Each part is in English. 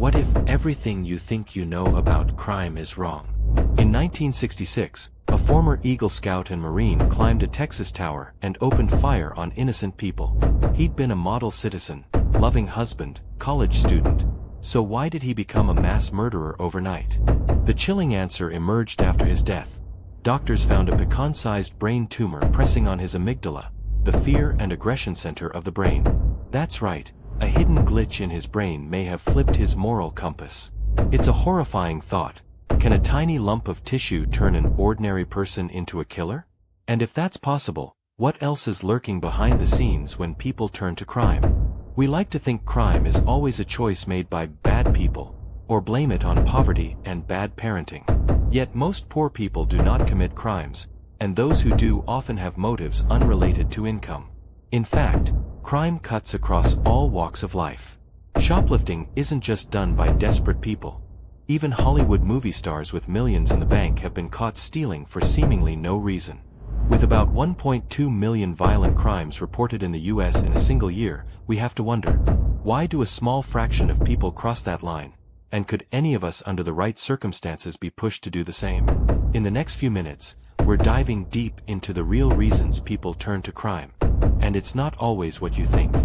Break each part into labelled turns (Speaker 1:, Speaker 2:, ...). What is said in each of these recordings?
Speaker 1: What if everything you think you know about crime is wrong? In 1966, a former Eagle Scout and Marine climbed a Texas tower and opened fire on innocent people. He'd been a model citizen, loving husband, college student. So why did he become a mass murderer overnight? The chilling answer emerged after his death. Doctors found a pecan-sized brain tumor pressing on his amygdala, the fear and aggression center of the brain. That's right, a hidden glitch in his brain may have flipped his moral compass. It's a horrifying thought. Can a tiny lump of tissue turn an ordinary person into a killer? And if that's possible, what else is lurking behind the scenes when people turn to crime? We like to think crime is always a choice made by bad people, or blame it on poverty and bad parenting. Yet most poor people do not commit crimes, and those who do often have motives unrelated to income. In fact, crime cuts across all walks of life. Shoplifting isn't just done by desperate people. Even Hollywood movie stars with millions in the bank have been caught stealing for seemingly no reason. With about 1.2 million violent crimes reported in the US in a single year, we have to wonder, why do a small fraction of people cross that line? And could any of us under the right circumstances be pushed to do the same? In the next few minutes, we're diving deep into the real reasons people turn to crime. And it's not always what you think.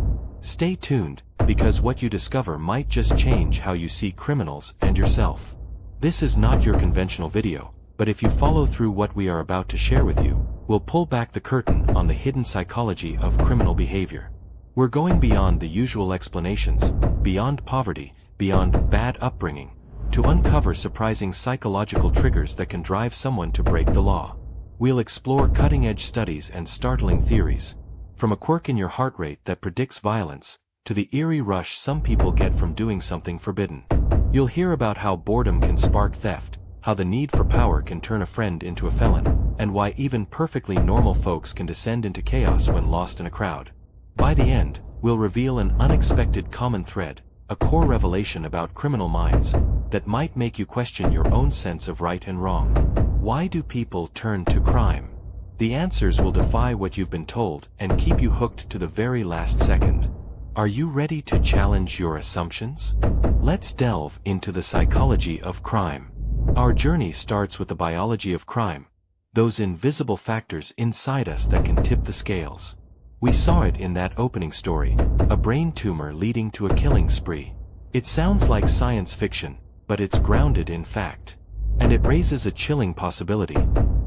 Speaker 1: Stay tuned, because what you discover might just change how you see criminals and yourself. This is not your conventional video, but if you follow through what we are about to share with you, we'll pull back the curtain on the hidden psychology of criminal behavior. We're going beyond the usual explanations, beyond poverty, beyond bad upbringing, to uncover surprising psychological triggers that can drive someone to break the law. We'll explore cutting-edge studies and startling theories, from a quirk in your heart rate that predicts violence, to the eerie rush some people get from doing something forbidden. You'll hear about how boredom can spark theft, how the need for power can turn a friend into a felon, and why even perfectly normal folks can descend into chaos when lost in a crowd. By the end, we'll reveal an unexpected common thread, a core revelation about criminal minds, that might make you question your own sense of right and wrong. Why do people turn to crime? The answers will defy what you've been told and keep you hooked to the very last second. Are you ready to challenge your assumptions? Let's delve into the psychology of crime. Our journey starts with the biology of crime, those invisible factors inside us that can tip the scales. We saw it in that opening story, a brain tumor leading to a killing spree. It sounds like science fiction, but it's grounded in fact. And it raises a chilling possibility.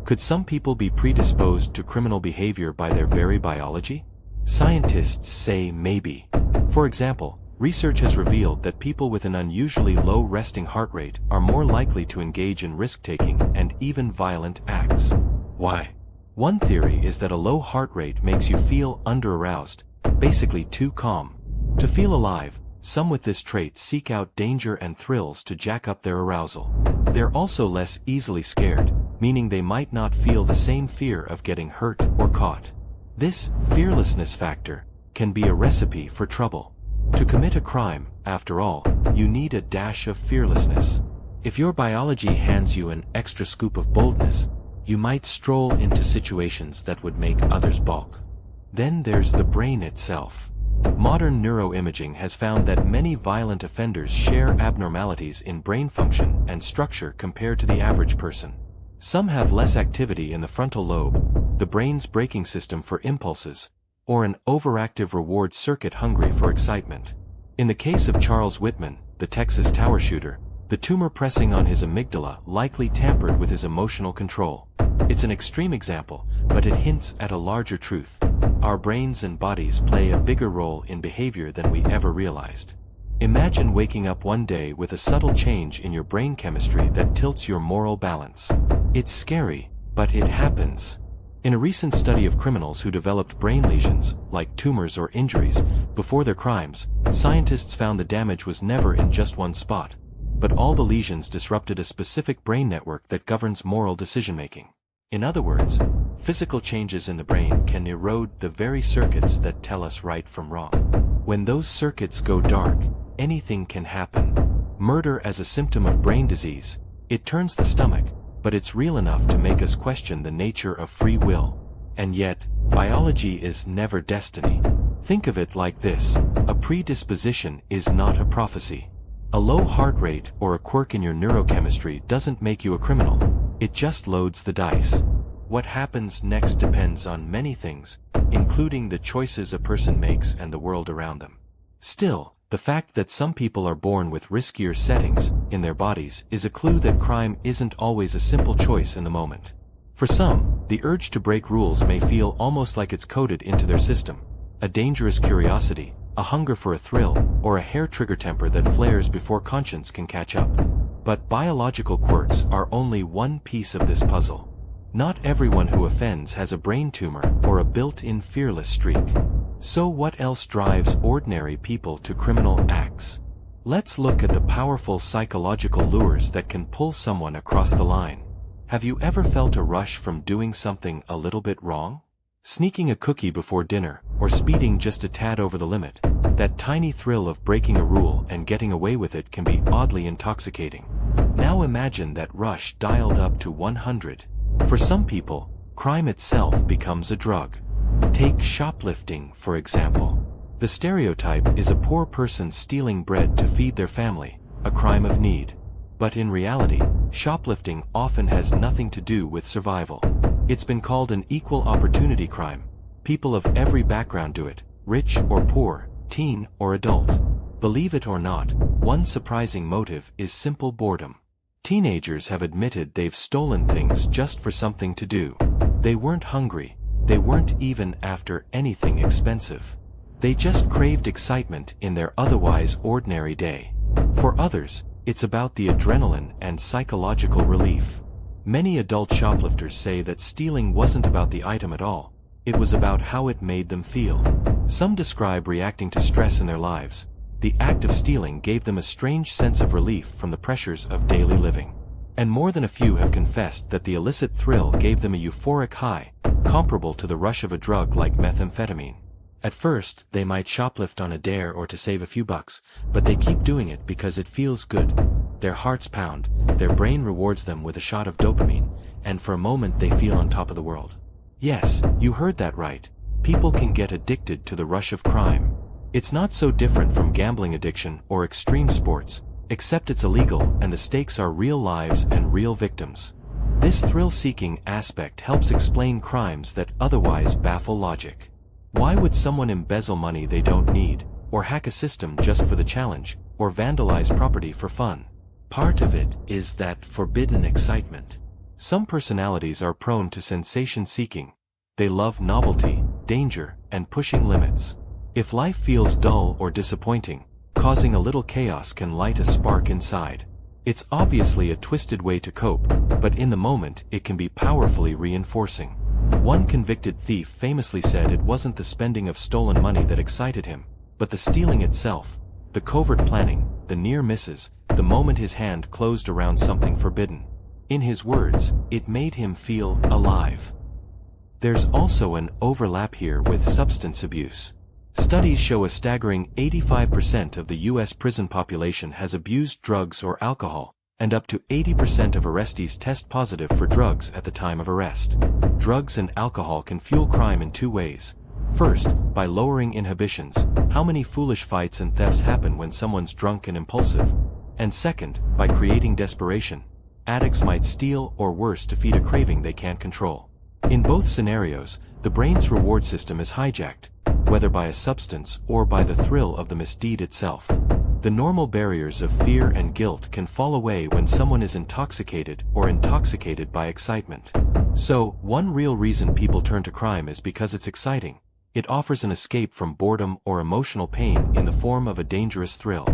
Speaker 1: Could some people be predisposed to criminal behavior by their very biology? Scientists say maybe. For example, research has revealed that people with an unusually low resting heart rate are more likely to engage in risk-taking and even violent acts. Why? One theory is that a low heart rate makes you feel under-aroused, basically too calm. To feel alive, some with this trait seek out danger and thrills to jack up their arousal. They're also less easily scared, meaning they might not feel the same fear of getting hurt or caught. This fearlessness factor can be a recipe for trouble. To commit a crime, after all, you need a dash of fearlessness. If your biology hands you an extra scoop of boldness, you might stroll into situations that would make others balk. Then there's the brain itself. Modern neuroimaging has found that many violent offenders share abnormalities in brain function and structure compared to the average person. Some have less activity in the frontal lobe, the brain's braking system for impulses, or an overactive reward circuit hungry for excitement. In the case of Charles Whitman, the Texas tower shooter, the tumor pressing on his amygdala likely tampered with his emotional control. It's an extreme example, but it hints at a larger truth. Our brains and bodies play a bigger role in behavior than we ever realized. Imagine waking up one day with a subtle change in your brain chemistry that tilts your moral balance. It's scary, but it happens. In a recent study of criminals who developed brain lesions, like tumors or injuries, before their crimes, scientists found the damage was never in just one spot, but all the lesions disrupted a specific brain network that governs moral decision-making. In other words, physical changes in the brain can erode the very circuits that tell us right from wrong. When those circuits go dark, anything can happen. Murder as a symptom of brain disease, it turns the stomach, but it's real enough to make us question the nature of free will. And yet, biology is never destiny. Think of it like this: a predisposition is not a prophecy. A low heart rate or a quirk in your neurochemistry doesn't make you a criminal. It just loads the dice. What happens next depends on many things, including the choices a person makes and the world around them. Still, the fact that some people are born with riskier settings in their bodies is a clue that crime isn't always a simple choice in the moment. For some, the urge to break rules may feel almost like it's coded into their system. A dangerous curiosity, a hunger for a thrill, or a hair-trigger temper that flares before conscience can catch up. But biological quirks are only one piece of this puzzle. Not everyone who offends has a brain tumor or a built-in fearless streak. So what else drives ordinary people to criminal acts? Let's look at the powerful psychological lures that can pull someone across the line. Have you ever felt a rush from doing something a little bit wrong? Sneaking a cookie before dinner, or speeding just a tad over the limit. That tiny thrill of breaking a rule and getting away with it can be oddly intoxicating. Now imagine that rush dialed up to 100. For some people, crime itself becomes a drug. Take shoplifting, for example. The stereotype is a poor person stealing bread to feed their family, a crime of need. But in reality, shoplifting often has nothing to do with survival. It's been called an equal opportunity crime. People of every background do it, rich or poor, teen or adult. Believe it or not, one surprising motive is simple boredom. Teenagers have admitted they've stolen things just for something to do. They weren't hungry. They weren't even after anything expensive. They just craved excitement in their otherwise ordinary day. For others, it's about the adrenaline and psychological relief. Many adult shoplifters say that stealing wasn't about the item at all. It was about how it made them feel. Some describe reacting to stress in their lives. The act of stealing gave them a strange sense of relief from the pressures of daily living. And more than a few have confessed that the illicit thrill gave them a euphoric high, comparable to the rush of a drug like methamphetamine. At first, they might shoplift on a dare or to save a few bucks, but they keep doing it because it feels good. Their hearts pound, their brain rewards them with a shot of dopamine, and for a moment they feel on top of the world. Yes, you heard that right. People can get addicted to the rush of crime. It's not so different from gambling addiction or extreme sports, except it's illegal and the stakes are real lives and real victims. This thrill-seeking aspect helps explain crimes that otherwise baffle logic. Why would someone embezzle money they don't need, or hack a system just for the challenge, or vandalize property for fun? Part of it is that forbidden excitement. Some personalities are prone to sensation-seeking. They love novelty, danger, and pushing limits. If life feels dull or disappointing, causing a little chaos can light a spark inside. It's obviously a twisted way to cope, but in the moment it can be powerfully reinforcing. One convicted thief famously said it wasn't the spending of stolen money that excited him, but the stealing itself, the covert planning, the near misses, the moment his hand closed around something forbidden. In his words, it made him feel alive. There's also an overlap here with substance abuse. Studies show a staggering 85% of the U.S. prison population has abused drugs or alcohol, and up to 80% of arrestees test positive for drugs at the time of arrest. Drugs and alcohol can fuel crime in two ways. First, by lowering inhibitions. How many foolish fights and thefts happen when someone's drunk and impulsive? And second, by creating desperation. Addicts might steal or worse to feed a craving they can't control. In both scenarios, the brain's reward system is hijacked, whether by a substance or by the thrill of the misdeed itself. The normal barriers of fear and guilt can fall away when someone is intoxicated or intoxicated by excitement. So, one real reason people turn to crime is because it's exciting. It offers an escape from boredom or emotional pain in the form of a dangerous thrill.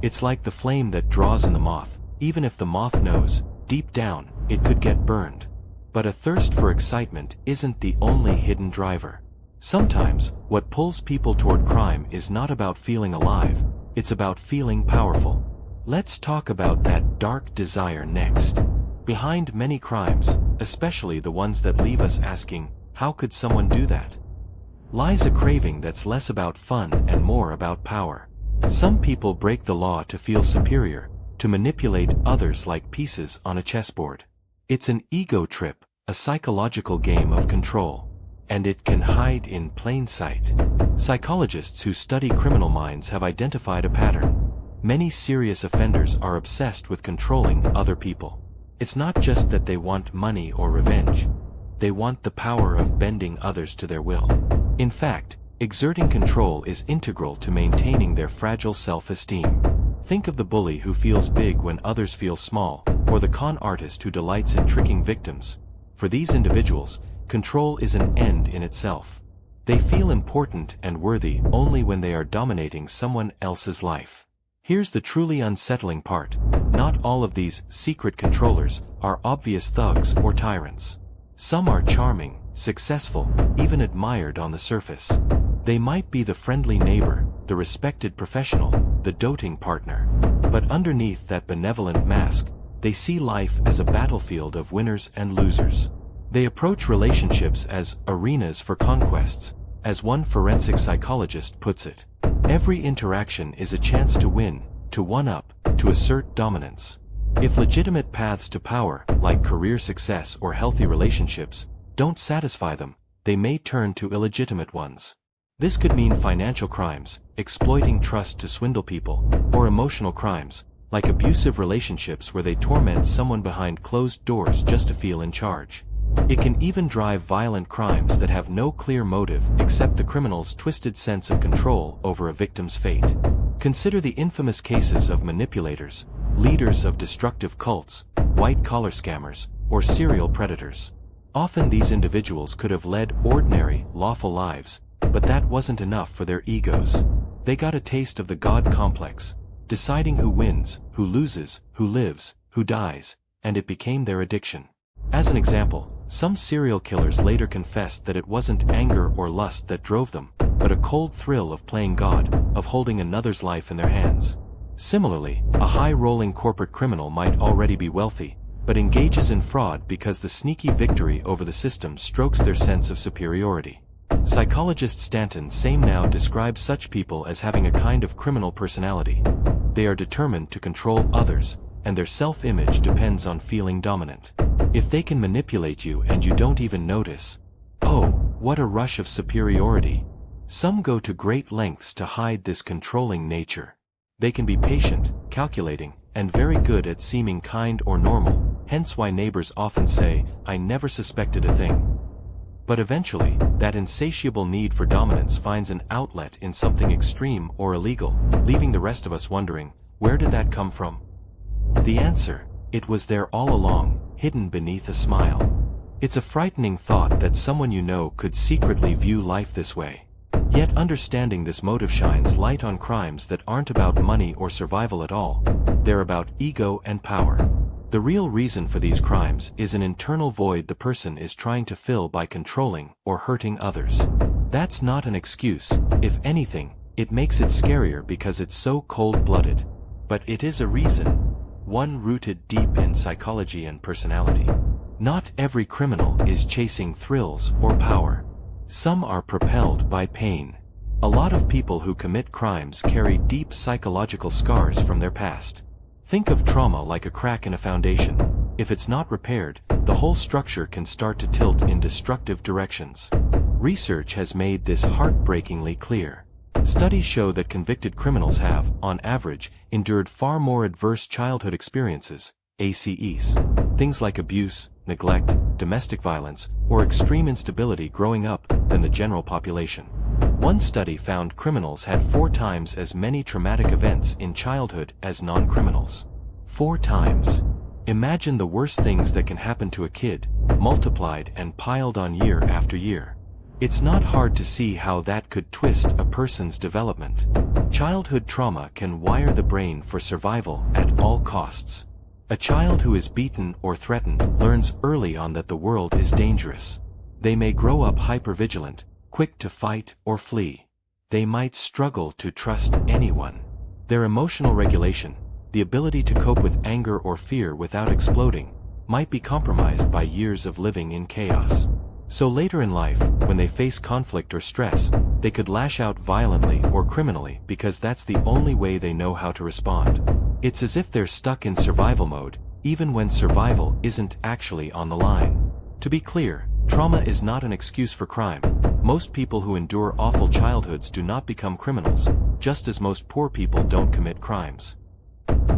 Speaker 1: It's like the flame that draws in the moth, even if the moth knows, deep down, it could get burned. But a thirst for excitement isn't the only hidden driver. Sometimes, what pulls people toward crime is not about feeling alive, it's about feeling powerful. Let's talk about that dark desire next. Behind many crimes, especially the ones that leave us asking, how could someone do that? Lies a craving that's less about fun and more about power. Some people break the law to feel superior, to manipulate others like pieces on a chessboard. It's an ego trip, a psychological game of control. And it can hide in plain sight. Psychologists who study criminal minds have identified a pattern. Many serious offenders are obsessed with controlling other people. It's not just that they want money or revenge. They want the power of bending others to their will. In fact, exerting control is integral to maintaining their fragile self-esteem. Think of the bully who feels big when others feel small, or the con artist who delights in tricking victims. For these individuals, control is an end in itself. They feel important and worthy only when they are dominating someone else's life. Here's the truly unsettling part. Not all of these secret controllers are obvious thugs or tyrants. Some are charming, successful, even admired on the surface. They might be the friendly neighbor, the respected professional, the doting partner. But underneath that benevolent mask, they see life as a battlefield of winners and losers. They approach relationships as arenas for conquests, as one forensic psychologist puts it. Every interaction is a chance to win, to one-up, to assert dominance. If legitimate paths to power, like career success or healthy relationships, don't satisfy them, they may turn to illegitimate ones. This could mean financial crimes, exploiting trust to swindle people, or emotional crimes, like abusive relationships where they torment someone behind closed doors just to feel in charge. It can even drive violent crimes that have no clear motive except the criminal's twisted sense of control over a victim's fate. Consider the infamous cases of manipulators, leaders of destructive cults, white-collar scammers, or serial predators. Often these individuals could have led ordinary, lawful lives, but that wasn't enough for their egos. They got a taste of the God complex, deciding who wins, who loses, who lives, who dies, and it became their addiction. As an example, some serial killers later confessed that it wasn't anger or lust that drove them, but a cold thrill of playing God, of holding another's life in their hands. Similarly, a high-rolling corporate criminal might already be wealthy, but engages in fraud because the sneaky victory over the system strokes their sense of superiority. Psychologist Stanton Samenow describes such people as having a kind of criminal personality. They are determined to control others, and their self-image depends on feeling dominant. If they can manipulate you and you don't even notice, oh, what a rush of superiority. Some go to great lengths to hide this controlling nature. They can be patient, calculating, and very good at seeming kind or normal, hence why neighbors often say, "I never suspected a thing." But eventually, that insatiable need for dominance finds an outlet in something extreme or illegal, leaving the rest of us wondering, where did that come from? The answer: it was there all along, hidden beneath a smile. It's a frightening thought that someone you know could secretly view life this way. Yet understanding this motive shines light on crimes that aren't about money or survival at all. They're about ego and power. The real reason for these crimes is an internal void the person is trying to fill by controlling or hurting others. That's not an excuse. If anything, it makes it scarier because it's so cold-blooded. But it is a reason, one rooted deep in psychology and personality. Not every criminal is chasing thrills or power. Some are propelled by pain. A lot of people who commit crimes carry deep psychological scars from their past. Think of trauma like a crack in a foundation. If it's not repaired, the whole structure can start to tilt in destructive directions. Research has made this heartbreakingly clear. Studies show that convicted criminals have, on average, endured far more adverse childhood experiences, ACEs. Things like abuse, neglect, domestic violence, or extreme instability growing up than the general population. One study found criminals had 4 times as many traumatic events in childhood as non-criminals. 4 times. Imagine the worst things that can happen to a kid, multiplied and piled on year after year. It's not hard to see how that could twist a person's development. Childhood trauma can wire the brain for survival at all costs. A child who is beaten or threatened learns early on that the world is dangerous. They may grow up hypervigilant, quick to fight or flee. They might struggle to trust anyone. Their emotional regulation, the ability to cope with anger or fear without exploding, might be compromised by years of living in chaos. So later in life, when they face conflict or stress, they could lash out violently or criminally because that's the only way they know how to respond. It's as if they're stuck in survival mode, even when survival isn't actually on the line. To be clear, trauma is not an excuse for crime. Most people who endure awful childhoods do not become criminals. just as most poor people don't commit crimes.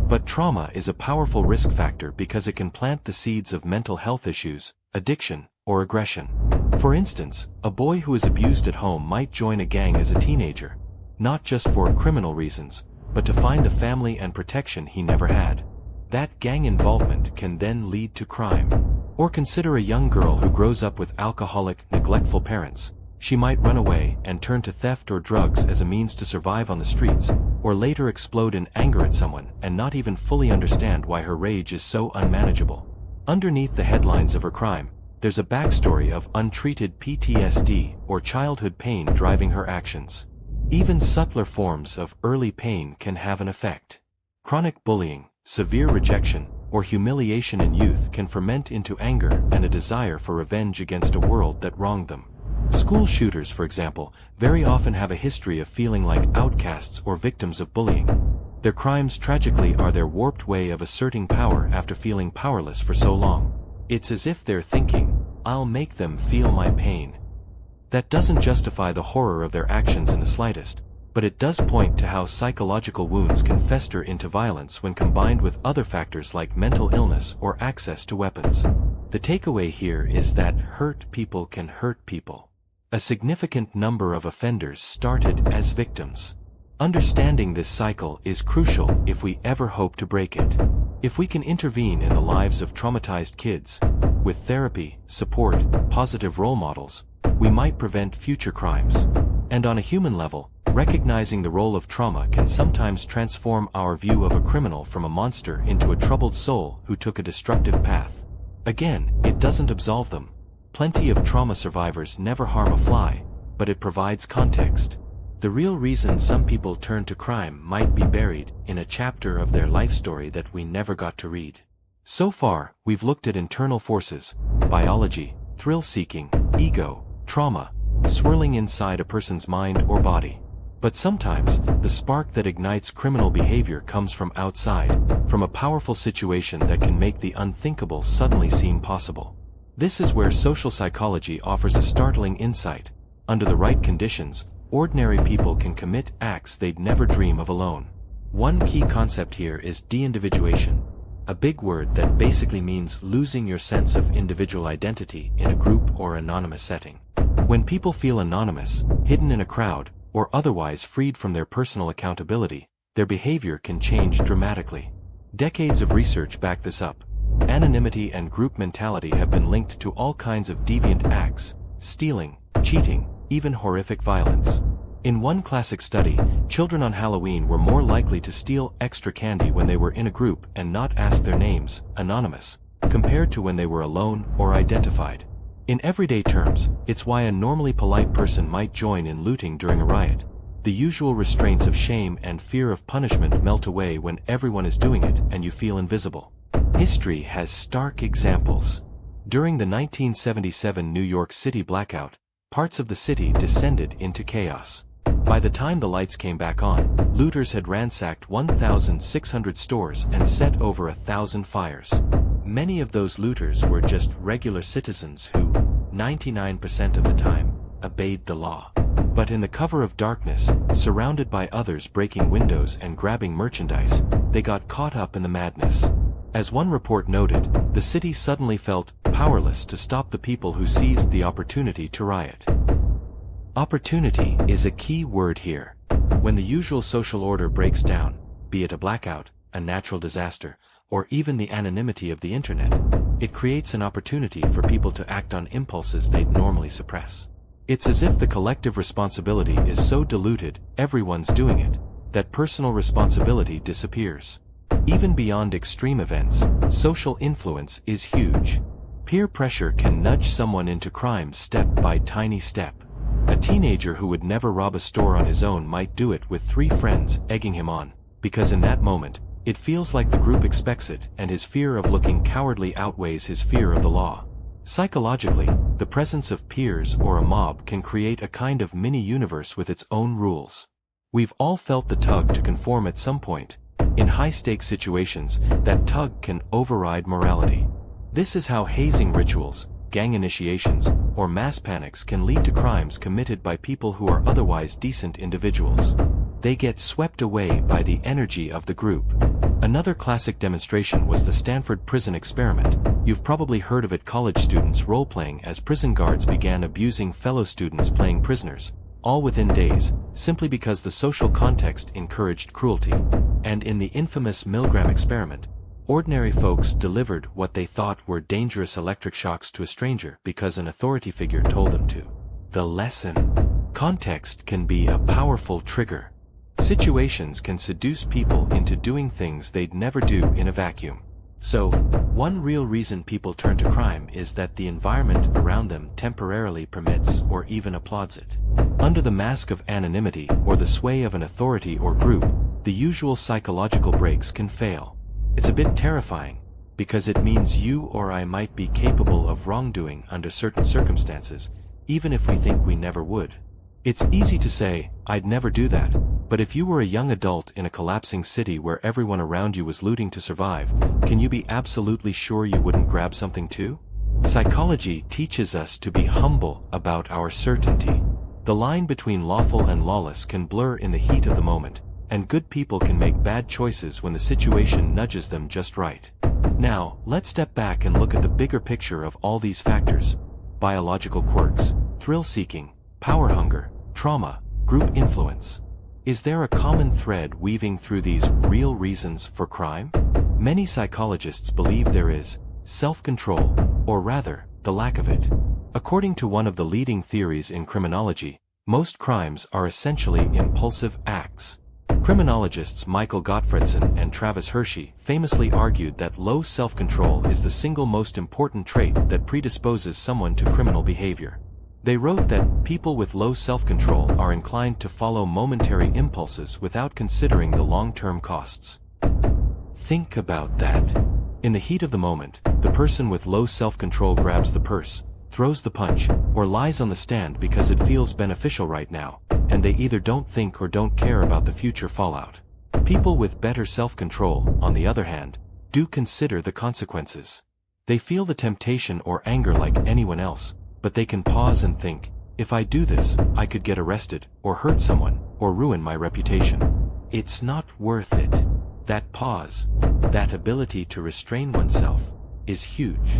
Speaker 1: But trauma is a powerful risk factor because it can plant the seeds of mental health issues, addiction, or aggression. For instance, a boy who is abused at home might join a gang as a teenager, not just for criminal reasons, but to find the family and protection he never had. That gang involvement can then lead to crime. Or consider a young girl who grows up with alcoholic, neglectful parents. She might run away and turn to theft or drugs as a means to survive on the streets, or later explode in anger at someone and not even fully understand why her rage is so unmanageable. Underneath the headlines of her crime, there's a backstory of untreated PTSD or childhood pain driving her actions. Even subtler forms of early pain can have an effect. Chronic bullying, severe rejection, or humiliation in youth can ferment into anger and a desire for revenge against a world that wronged them. School shooters, for example, very often have a history of feeling like outcasts or victims of bullying. Their crimes tragically are their warped way of asserting power after feeling powerless for so long. It's as if they're thinking, "I'll make them feel my pain." That doesn't justify the horror of their actions in the slightest, but it does point to how psychological wounds can fester into violence when combined with other factors like mental illness or access to weapons. The takeaway here is that hurt people can hurt people. A significant number of offenders started as victims. Understanding this cycle is crucial if we ever hope to break it. If we can intervene in the lives of traumatized kids, with therapy, support, positive role models, we might prevent future crimes. And on a human level, recognizing the role of trauma can sometimes transform our view of a criminal from a monster into a troubled soul who took a destructive path. Again, it doesn't absolve them. Plenty of trauma survivors never harm a fly, but it provides context. The real reason some people turn to crime might be buried in a chapter of their life story that we never got to read. So far, we've looked at internal forces, biology, thrill-seeking, ego, trauma, swirling inside a person's mind or body. But sometimes, the spark that ignites criminal behavior comes from outside, from a powerful situation that can make the unthinkable suddenly seem possible. This is where social psychology offers a startling insight. Under the right conditions, ordinary people can commit acts they'd never dream of alone. One key concept here is de-individuation, a big word that basically means losing your sense of individual identity in a group or anonymous setting. When people feel anonymous, hidden in a crowd, or otherwise freed from their personal accountability, their behavior can change dramatically. Decades of research back this up. Anonymity and group mentality have been linked to all kinds of deviant acts, stealing, cheating, even horrific violence. In one classic study, children on Halloween were more likely to steal extra candy when they were in a group and not ask their names, anonymous, compared to when they were alone or identified. In everyday terms, it's why a normally polite person might join in looting during a riot. The usual restraints of shame and fear of punishment melt away when everyone is doing it and you feel invisible. History has stark examples. During the 1977 New York City blackout, parts of the city descended into chaos. By the time the lights came back on, looters had ransacked 1,600 stores and set over 1,000 fires. Many of those looters were just regular citizens who, 99% of the time, obeyed the law. But in the cover of darkness, surrounded by others breaking windows and grabbing merchandise, they got caught up in the madness. As one report noted, the city suddenly felt powerless to stop the people who seized the opportunity to riot. Opportunity is a key word here. When the usual social order breaks down, be it a blackout, a natural disaster, or even the anonymity of the internet, it creates an opportunity for people to act on impulses they'd normally suppress. It's as if the collective responsibility is so diluted, everyone's doing it, that personal responsibility disappears. Even beyond extreme events, social influence is huge. Peer pressure can nudge someone into crime step by tiny step. A teenager who would never rob a store on his own might do it with 3 friends egging him on, because in that moment, it feels like the group expects it and his fear of looking cowardly outweighs his fear of the law. Psychologically, the presence of peers or a mob can create a kind of mini-universe with its own rules. We've all felt the tug to conform at some point. In high-stakes situations, that tug can override morality. This is how hazing rituals, gang initiations, or mass panics can lead to crimes committed by people who are otherwise decent individuals. They get swept away by the energy of the group. Another classic demonstration was the Stanford prison experiment. You've probably heard of it: college students role-playing as prison guards began abusing fellow students playing prisoners, all within days, simply because the social context encouraged cruelty. And in the infamous Milgram experiment, ordinary folks delivered what they thought were dangerous electric shocks to a stranger because an authority figure told them to. The lesson: context can be a powerful trigger. Situations can seduce people into doing things they'd never do in a vacuum. So, one real reason people turn to crime is that the environment around them temporarily permits or even applauds it. Under the mask of anonymity or the sway of an authority or group, the usual psychological brakes can fail. It's a bit terrifying, because it means you or I might be capable of wrongdoing under certain circumstances, even if we think we never would. It's easy to say, "I'd never do that," but if you were a young adult in a collapsing city where everyone around you was looting to survive, can you be absolutely sure you wouldn't grab something too? Psychology teaches us to be humble about our certainty. The line between lawful and lawless can blur in the heat of the moment, and good people can make bad choices when the situation nudges them just right. Now, let's step back and look at the bigger picture of all these factors: biological quirks, thrill-seeking, power hunger, trauma, group influence. Is there a common thread weaving through these real reasons for crime? Many psychologists believe there is: self-control, or rather, the lack of it. According to one of the leading theories in criminology, most crimes are essentially impulsive acts. Criminologists Michael Gottfredson and Travis Hershey famously argued that low self-control is the single most important trait that predisposes someone to criminal behavior. They wrote that people with low self-control are inclined to follow momentary impulses without considering the long-term costs. Think about that. In the heat of the moment, the person with low self-control grabs the purse, throws the punch, or lies on the stand because it feels beneficial right now, and they either don't think or don't care about the future fallout. People with better self-control, on the other hand, do consider the consequences. They feel the temptation or anger like anyone else, but they can pause and think, "If I do this, I could get arrested, or hurt someone, or ruin my reputation. It's not worth it." That pause, that ability to restrain oneself, is huge.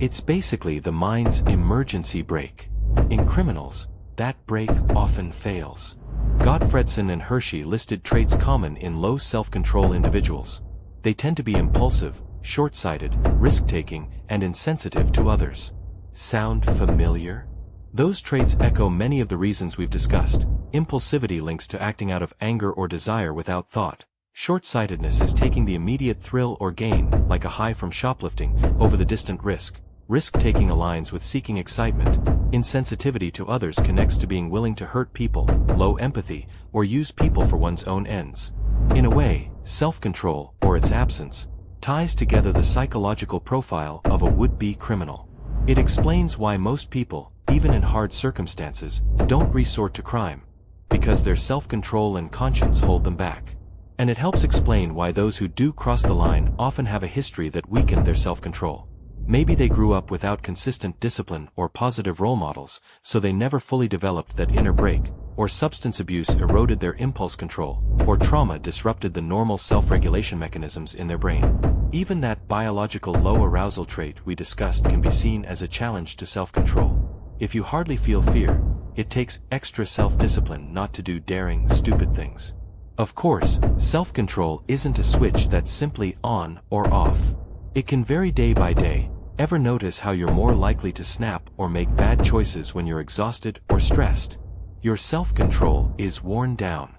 Speaker 1: It's basically the mind's emergency brake. In criminals, that brake often fails. Gottfredson and Hershey listed traits common in low self-control individuals. They tend to be impulsive, short-sighted, risk-taking, and insensitive to others. Sound familiar? Those traits echo many of the reasons we've discussed. Impulsivity links to acting out of anger or desire without thought. Short-sightedness is taking the immediate thrill or gain, like a high from shoplifting, over the distant risk. Risk-taking aligns with seeking excitement. Insensitivity to others connects to being willing to hurt people. Low empathy, or use people for one's own ends. In a way, self-control, or its absence, ties together the psychological profile of a would-be criminal. It explains why most people, even in hard circumstances, don't resort to crime, because their self-control and conscience hold them back. And it helps explain why those who do cross the line often have a history that weakened their self-control. Maybe they grew up without consistent discipline or positive role models, so they never fully developed that inner brake, or substance abuse eroded their impulse control, or trauma disrupted the normal self-regulation mechanisms in their brain. Even that biological low arousal trait we discussed can be seen as a challenge to self-control. If you hardly feel fear, it takes extra self-discipline not to do daring, stupid things. Of course, self-control isn't a switch that's simply on or off. It can vary day by day. Ever notice how you're more likely to snap or make bad choices when you're exhausted or stressed? Your self-control is worn down.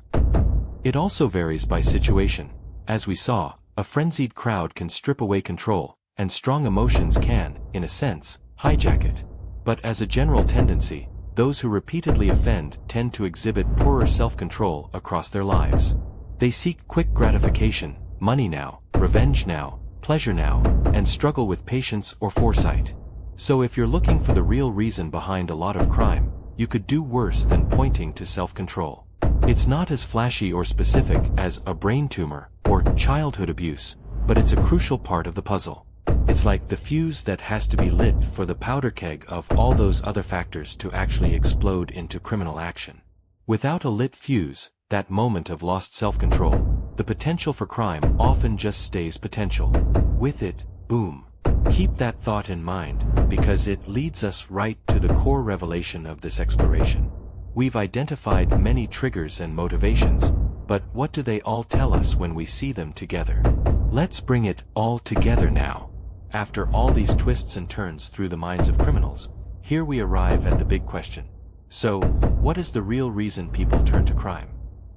Speaker 1: It also varies by situation. As we saw, a frenzied crowd can strip away control, and strong emotions can, in a sense, hijack it. But as a general tendency, those who repeatedly offend tend to exhibit poorer self-control across their lives. They seek quick gratification, money now, revenge now, pleasure now, and struggle with patience or foresight. So if you're looking for the real reason behind a lot of crime, you could do worse than pointing to self-control. It's not as flashy or specific as a brain tumor or childhood abuse, but it's a crucial part of the puzzle. It's like the fuse that has to be lit for the powder keg of all those other factors to actually explode into criminal action. Without a lit fuse, that moment of lost self-control, the potential for crime often just stays potential. With it, boom. Keep that thought in mind, because it leads us right to the core revelation of this exploration. We've identified many triggers and motivations, but what do they all tell us when we see them together? Let's bring it all together now. After all these twists and turns through the minds of criminals, here we arrive at the big question. So, what is the real reason people turn to crime?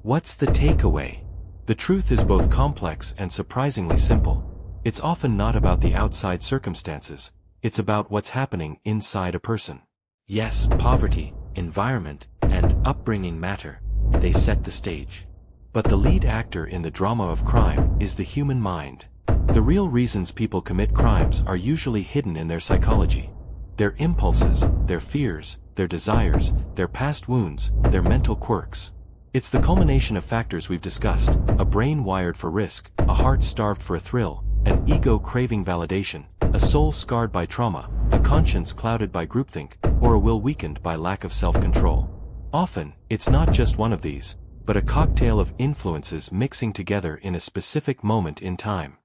Speaker 1: What's the takeaway? The truth is both complex and surprisingly simple. It's often not about the outside circumstances, it's about what's happening inside a person. Yes, poverty, environment, and upbringing matter. They set the stage. But the lead actor in the drama of crime is the human mind. The real reasons people commit crimes are usually hidden in their psychology. Their impulses, their fears, their desires, their past wounds, their mental quirks. It's the culmination of factors we've discussed: a brain wired for risk, a heart starved for a thrill, an ego craving validation, a soul scarred by trauma, a conscience clouded by groupthink, or a will weakened by lack of self-control. Often, it's not just one of these, but a cocktail of influences mixing together in a specific moment in time.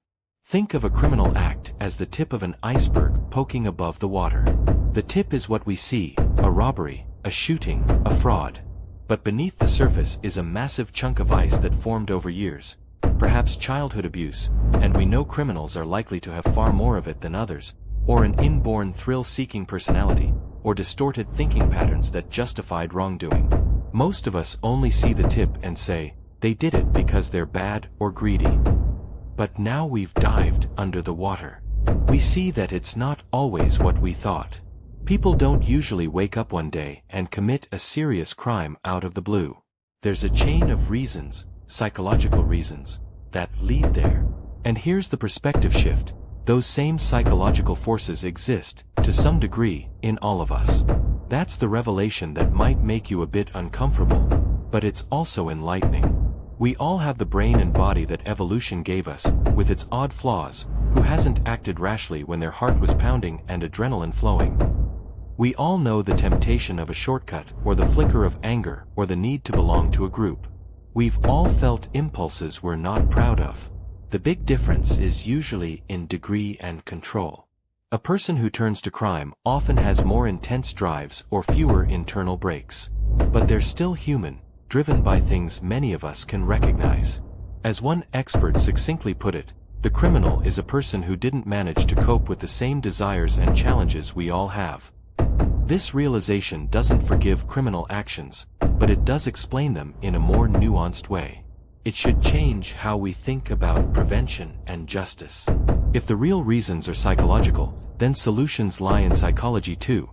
Speaker 1: Think of a criminal act as the tip of an iceberg poking above the water. The tip is what we see: a robbery, a shooting, a fraud. But beneath the surface is a massive chunk of ice that formed over years, perhaps childhood abuse, and we know criminals are likely to have far more of it than others, or an inborn thrill-seeking personality, or distorted thinking patterns that justified wrongdoing. Most of us only see the tip and say, they did it because they're bad or greedy. But now we've dived under the water. We see that it's not always what we thought. People don't usually wake up one day and commit a serious crime out of the blue. There's a chain of reasons, psychological reasons, that lead there. And here's the perspective shift: those same psychological forces exist, to some degree, in all of us. That's the revelation that might make you a bit uncomfortable, but it's also enlightening. We all have the brain and body that evolution gave us, with its odd flaws. Who hasn't acted rashly when their heart was pounding and adrenaline flowing? We all know the temptation of a shortcut, or the flicker of anger, or the need to belong to a group. We've all felt impulses we're not proud of. The big difference is usually in degree and control. A person who turns to crime often has more intense drives or fewer internal brakes. But they're still human, driven by things many of us can recognize. As one expert succinctly put it, the criminal is a person who didn't manage to cope with the same desires and challenges we all have. This realization doesn't forgive criminal actions, but it does explain them in a more nuanced way. It should change how we think about prevention and justice. If the real reasons are psychological, then solutions lie in psychology too.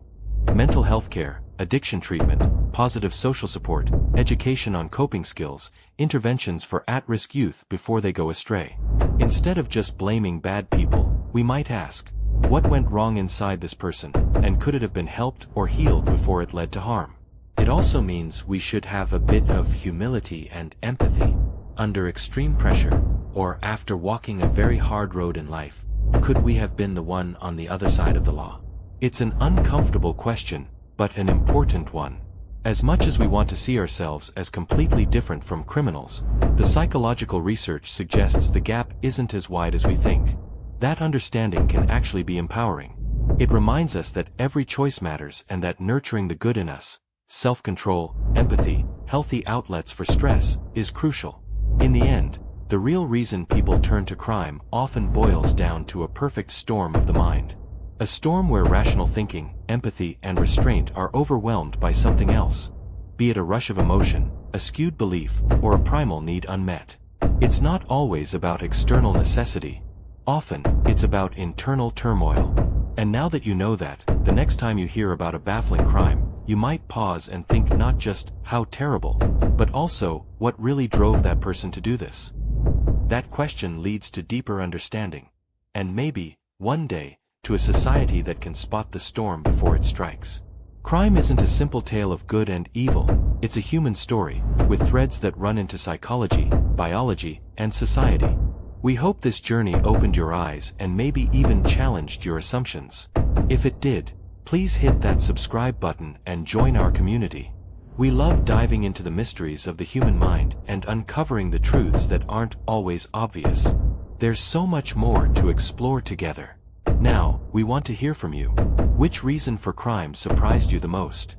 Speaker 1: Mental health care, addiction treatment, positive social support, education on coping skills, interventions for at-risk youth before they go astray. Instead of just blaming bad people, we might ask, what went wrong inside this person, and could it have been helped or healed before it led to harm? It also means we should have a bit of humility and empathy. Under extreme pressure, or after walking a very hard road in life, could we have been the one on the other side of the law? It's an uncomfortable question, but an important one. As much as we want to see ourselves as completely different from criminals, the psychological research suggests the gap isn't as wide as we think. That understanding can actually be empowering. It reminds us that every choice matters and that nurturing the good in us, self-control, empathy, healthy outlets for stress, is crucial. In the end, the real reason people turn to crime often boils down to a perfect storm of the mind. A storm where rational thinking, empathy, and restraint are overwhelmed by something else. Be it a rush of emotion, a skewed belief, or a primal need unmet. It's not always about external necessity. Often, it's about internal turmoil. And now that you know that, the next time you hear about a baffling crime, you might pause and think not just how terrible, but also what really drove that person to do this. That question leads to deeper understanding. And maybe, one day, to a society that can spot the storm before it strikes. Crime isn't a simple tale of good and evil, it's a human story, with threads that run into psychology, biology, and society. We hope this journey opened your eyes and maybe even challenged your assumptions. If it did, please hit that subscribe button and join our community. We love diving into the mysteries of the human mind and uncovering the truths that aren't always obvious. There's so much more to explore together. Now, we want to hear from you. Which reason for crime surprised you the most?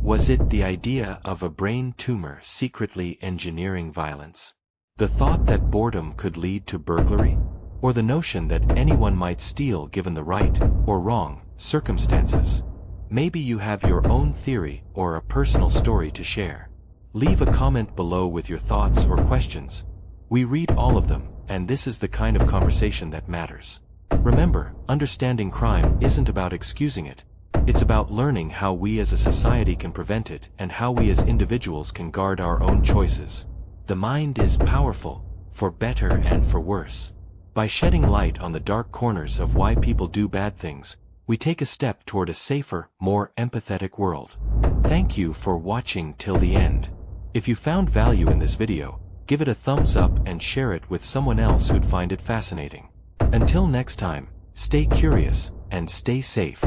Speaker 1: Was it the idea of a brain tumor secretly engineering violence? The thought that boredom could lead to burglary? Or the notion that anyone might steal given the right, or wrong, circumstances? Maybe you have your own theory or a personal story to share. Leave a comment below with your thoughts or questions. We read all of them, and this is the kind of conversation that matters. Remember, understanding crime isn't about excusing it. It's about learning how we as a society can prevent it and how we as individuals can guard our own choices. The mind is powerful, for better and for worse. By shedding light on the dark corners of why people do bad things, we take a step toward a safer, more empathetic world. Thank you for watching till the end. If you found value in this video, give it a thumbs up and share it with someone else who'd find it fascinating. Until next time, stay curious and stay safe.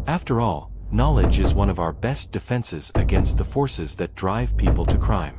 Speaker 1: After all, knowledge is one of our best defenses against the forces that drive people to crime.